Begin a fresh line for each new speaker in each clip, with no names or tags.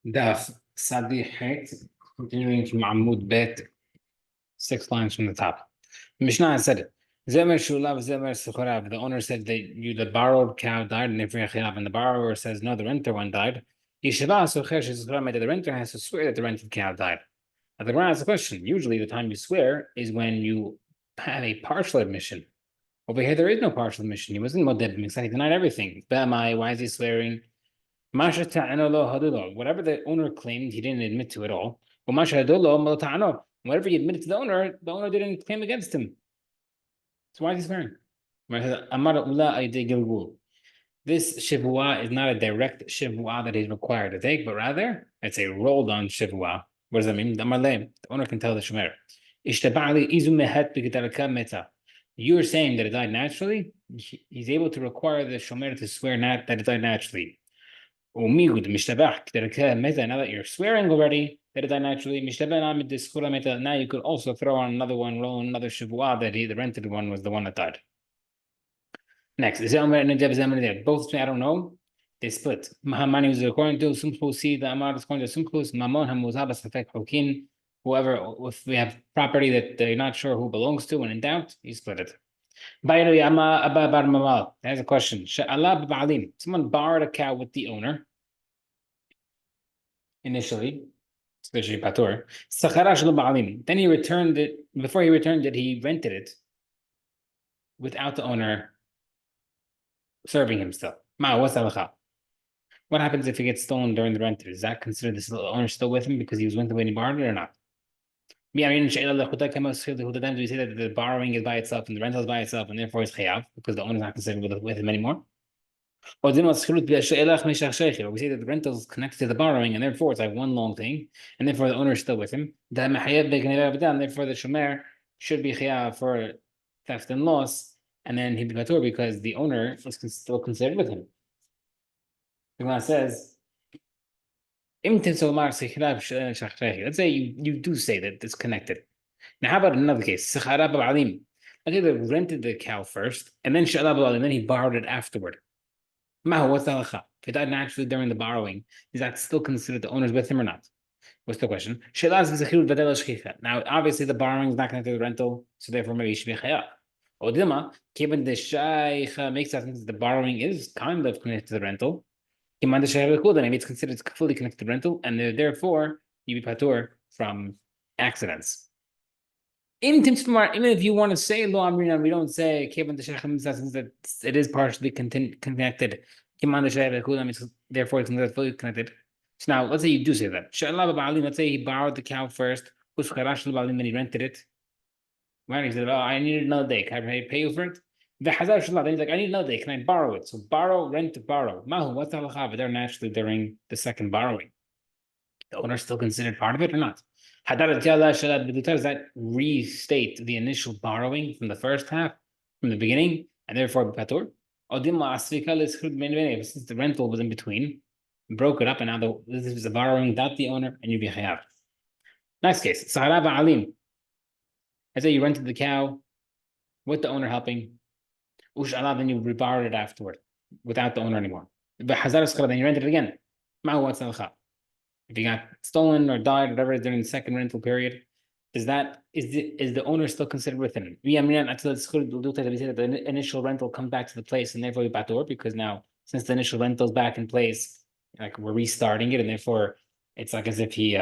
Daf Sadi Het, continuing from Amud Bet, 6 lines from the top. Mishnah said it. Zemer Shulav Zemer Sechorav. The owner said that the borrowed cow died, and and the borrower says no, the renter one died. The renter has to swear that the rented cow died. Now the Gemara asks a question. Usually, the time you swear is when you have a partial admission. Over here, there is no partial admission. He wasn't modeb, he denied everything. Why is he swearing? Whatever the owner claimed, he didn't admit to at all. Whatever he admitted to the owner didn't claim against him. So why is he swearing? This shivua is not a direct shivua that he's required to take, but rather it's a rolled on shivua. What does that mean? The owner can tell the shomer. You're saying that it died naturally. He's able to require the shomer to swear not that it died naturally. Now that you're swearing already that it died naturally, now you could also throw on another one, roll another shivua that the rented one was the one that died. Next, both I don't know. They split. Mahamani was according to Sumpusi, the Amar is according to Sumpus, Mamon Hamuzabas Effect Hokin. Whoever, if we have property that they're not sure who belongs to, when in doubt, you split it. There's a question. Someone borrowed a cow with the owner initially, especially patur. Then he returned it. Before he returned it, he rented it without the owner serving him still. What happens if it gets stolen during the renter? Is that considered this owner still with him because he was with him when he borrowed it or not? We say that the borrowing is by itself and the rental is by itself, and therefore it's chayav because the owner is not considered with him anymore. Or we say that the rental is connected to the borrowing, and therefore it's like one long thing, and therefore the owner is still with him. Therefore the shomer should be chayav for theft and loss, and then he'd be patur because the owner is still considered with him. The Gemara says, let's say you do say that it's connected. Now, how about another case? I think they rented the cow first, and then he borrowed it afterward. What's the halacha? If it died naturally during the borrowing, is that still considered the owner's with him or not? What's the question? Now, obviously, the borrowing is not connected to the rental, so therefore maybe it should be chayav. Odilma, given the shaykh makes that the borrowing is kind of connected to the rental, then maybe it's considered fully connected to rental, and therefore you be patur from accidents. Even if you want to say lo amrina, we don't say that it is partially connected. Therefore, it's considered fully connected. So now, let's say you do say that. Let's say he borrowed the cow first, then he rented it. Right? He said, "Oh, I needed another day. Can I pay you for it?" Then he's like, "I need another day. Can I borrow it?" So borrow, rent, borrow. Mahu, what's the halacha? They're naturally during the second borrowing. The owner still considered part of it or not? Does that restate the initial borrowing from the first half, from the beginning, and therefore patur? Since the rental was in between, broke it up, and now this is a borrowing without the owner, and you be chayav. Next case, Sahara ba'alim. Let's say you rented the cow with the owner helping. Then you borrowed it afterward without the owner anymore. Then you rented it again. If you got stolen or died, whatever is during the second rental period, is the owner still considered within? We said that the initial rental comes back to the place, and therefore we patur because now since the initial rental is back in place, like we're restarting it, and therefore it's like as if the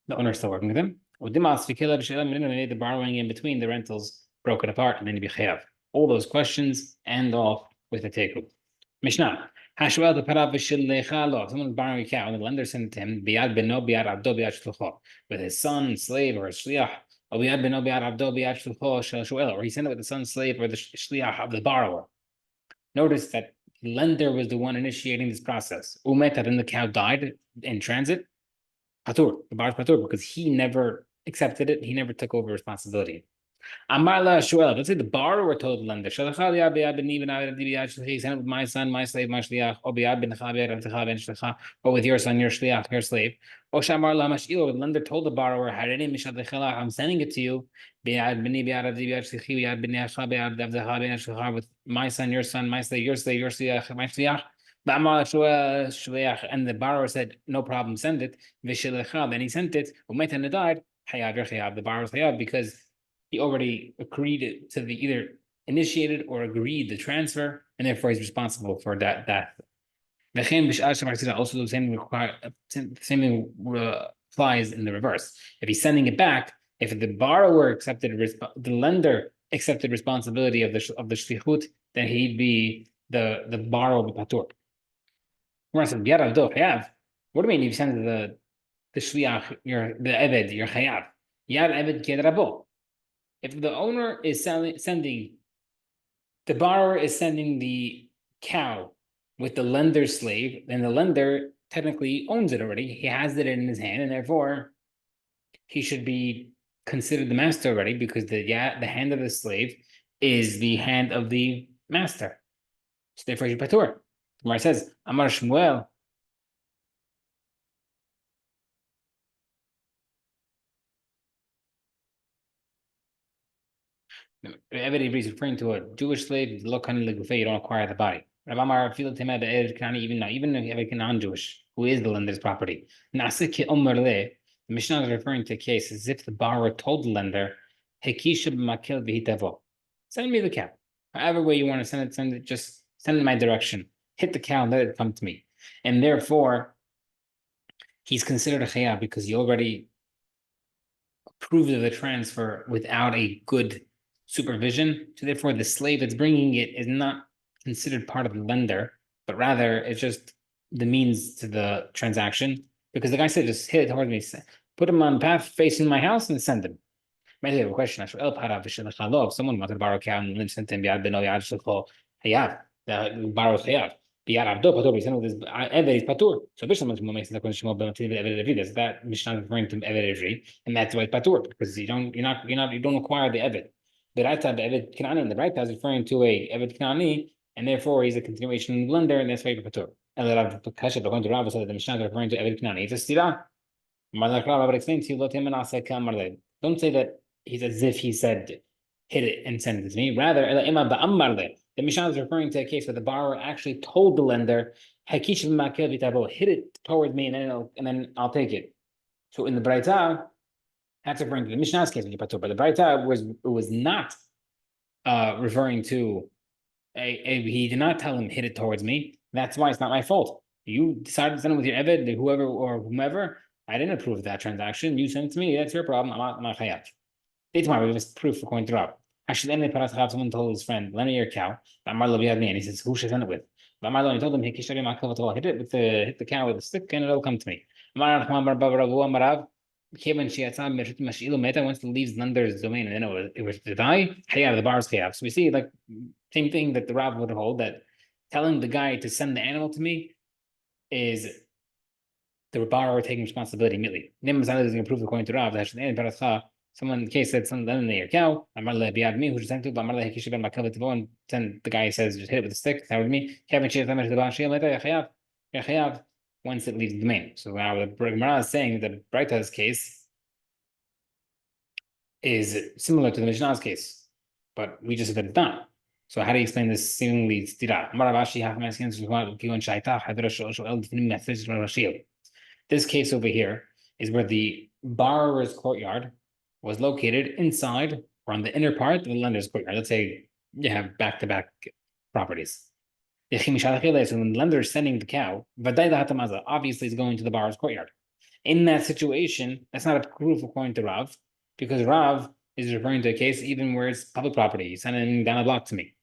owner is still working with him. The borrowing in between the rentals broke it apart, and then you be chayav. All those questions end off with a teku. Mishnah. Someone borrowing a cow, and the lender sent it to him, biyad beno, biyad abdo, biyad shlucho, with his son, slave, or shliach, or biyad beno, biyad abdo, biyad shlucho, or he sent it with the son, slave, or the shliach of the borrower. Notice that the lender was the one initiating this process. Umet, then the cow died in transit. Patur, the borrower's patur, because he never accepted it, he never took over responsibility. Amarla Shuel, let's say the borrower told the lender, send it with my son, my slave, my shliach, or with your son, your shliach, your slave. Or the lender told the borrower, I'm sending it to you with my son, my slave, your slave, your shliach, my shliach. And the borrower said, no problem, send it. Then he sent it. And it died. The borrower is chayav because he already agreed to the either initiated or agreed the transfer, and therefore he's responsible for that. Also, the same thing applies in the reverse. If he's sending it back, if the borrower accepted the lender accepted responsibility of the shlichut, then he'd be the borrower patur. What do you mean you send the shliach, the eved, your chayav? Yad eved kedrabo. If the owner is sending, the borrower is sending the cow with the lender's slave, then the lender technically owns it already. He has it in his hand, and therefore he should be considered the master already because the hand of the slave is the hand of the master. So therefore, you patur. Gemara says, Amar Shmuel. Everybody is referring to a Jewish slave. You don't acquire the body. Even if a non-Jewish, who is the lender's property. The Mishnah is referring to a case as if the borrower told the lender, send me the cow. However way you want to send it, just send it in my direction. Hit the cow and let it come to me. And therefore, he's considered a chayav because he already approved of the transfer without a good supervision. So therefore, the slave that's bringing it is not considered part of the lender, but rather it's just the means to the transaction. Because the guy said, just hit it towards me, put him on the path facing my house and send him. Maybe have a question. If someone wanted to borrow a cow and sent him the borrow chayav. This Eved is patur. So Bishlam makes the question Eved that Mishnah is referring to Eved Ivri, and that's why it's patur because you don't acquire the Eved. The right side, the Eved Kanani, and the right side is referring to a Eved Kanani, and therefore he's a continuation of the blender, and that's why it's patur. And the Rav Kasha, according to Rav, said that the Mishnah is referring to Eved Kanani. It's a stira. Malak Rav would explain to you, "Lot him and Asa Kamarle." Don't say that he's as if he said, "Hit it and send it to me." Rather, the Mishnah is referring to a case where the borrower actually told the lender, hit it towards me, and then I'll take it. So in the Braita, that's referring to the Mishnah's case, but the Braita was not referring to he did not tell him hit it towards me. That's why it's not my fault. You decided to send it with your Eved, whoever or whomever. I didn't approve that transaction. You sent it to me. That's your problem. I'm not chayav. It's my proof according to Rav. Actually, then someone told his friend, lend me your cow. And he says, who should I send it with? He told him, hit the cow with a stick and it'll come to me. Once it leaves lender's domain and then it was to die, the bar's chayav. So we see like same thing that the Rav would hold, that telling the guy to send the animal to me is the borrower taking responsibility immediately. Is going to prove according to Rav that someone in the case said something in their cow, me who sent to and then the guy says just hit it with a stick, that with me. Once it leaves the domain. So now the Gemara is saying that Braita's case is similar to the Mishnah's case, but we just said that it's not. So how do you explain this seemingly stira? This case over here is where the borrower's courtyard was located inside or on the inner part of the lender's courtyard. Let's say you have back-to-back properties. So when the lender is sending the cow, obviously is going to the borrower's courtyard. In that situation, that's not a proof according to Rav, because Rav is referring to a case even where it's public property. He's sending down a block to me.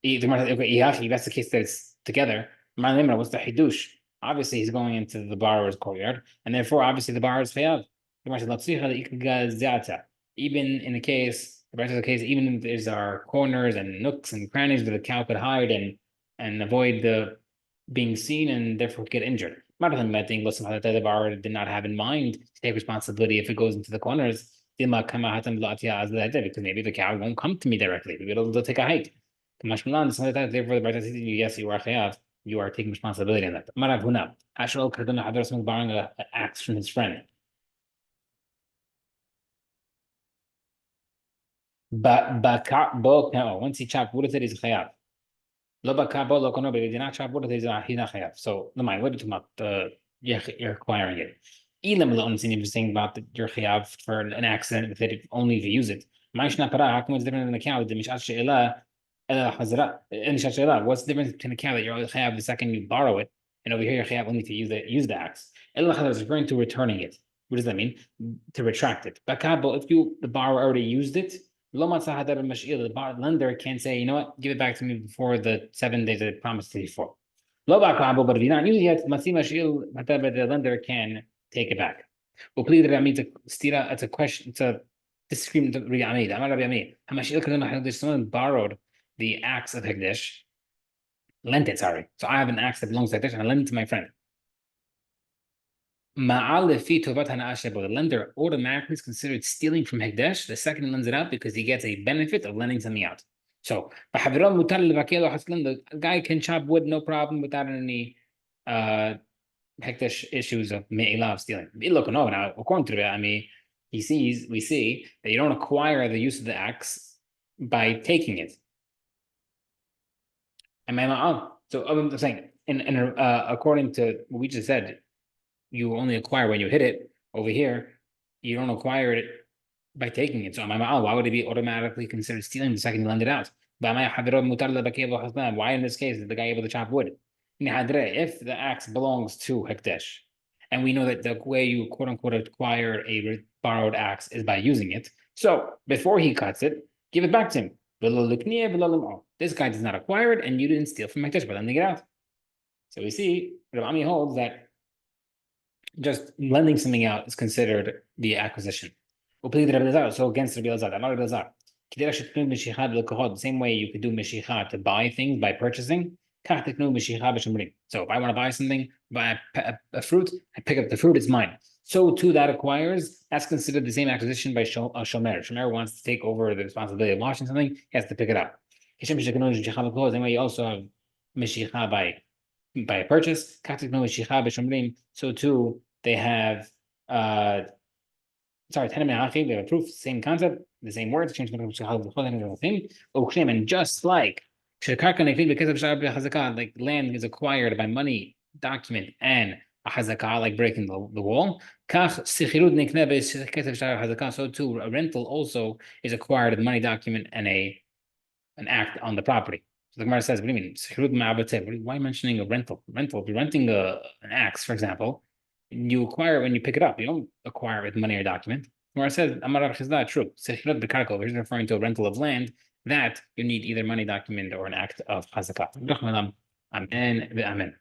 That's the case that it's together. What's the hidush? Obviously, he's going into the borrower's courtyard, and therefore, obviously, the borrower's fayav. Even in the case, the rest of the case, even if there are corners and nooks and crannies where the cow could hide and avoid the being seen and therefore get injured. The borrower did not have in mind to take responsibility if it goes into the corners. Because maybe the cow won't come to me directly. Maybe it'll take a hike. Therefore, the yes, you are chayav. You are taking responsibility on that. Borrowing an axe from his friend. But once he chopped, what is it? Is chayav. Loba kabo lo kono, but if you did not chop wood, he's not chayav. So the mind, what are you talking about? You're acquiring it. Ilam lo only saying about you're chayav for an accident if it only if you use it. Ma'ishna para, how come it's different than the cow? The mishat she'ela ela hazra. Mishat she'ela. What's the difference between the cow that you're chayav the second you borrow it, and over here you're chayav only to use the axe? Ela hazra is referring to returning it. What does that mean? To retract it. Bakabo, if the borrower already used it. The lender can't say, you know what, give it back to me before the 7 days that I promised to you before. But if you're not using it, the lender can take it back. It's a question, it's a disagreement. Someone borrowed the axe of Hekdesh, lent it, sorry. So I have an axe that belongs to Hekdesh and I lent it to my friend. The lender automatically is considered stealing from Hekdesh the second he lends it out because he gets a benefit of lending something out. So the guy can chop wood no problem without any Hekdesh issues of me'ilah of stealing. Look, no, now according to it, we see that you don't acquire the use of the axe by taking it. So I'm saying, according to what we just said, you only acquire when you hit it. Over here, you don't acquire it by taking it. So why would it be automatically considered stealing the second you lend it out? Why in this case is the guy able to chop wood? If the axe belongs to Hekdesh, and we know that the way you quote unquote acquire a borrowed axe is by using it. So before he cuts it, give it back to him. This guy does not acquire it, and you didn't steal from Hekdesh by lending it out. So we see Rabbi holds that just lending something out is considered the acquisition. So against Rabbi Elazar, the same way you could do meshicha to buy things by purchasing. So if I want to buy something, buy a fruit, I pick up the fruit, it's mine. So too that acquires, that's considered the same acquisition by shomer. Shomer wants to take over the responsibility of washing something, he has to pick it up. Same way you also have meshicha by a purchase. So too they have they have a proof, same concept, the same words, change the same. And just like land is acquired by money document and a hazakah, like breaking the wall. So too, a rental also is acquired with money document and an act on the property. So the Gemara says, what do you mean? Why mentioning a rental? Rental, if you're renting an axe, for example, you acquire it when you pick it up. You don't acquire it with money or document. Gemara says, true. He's referring to a rental of land that you need either money document or an act of hazakah. Amen.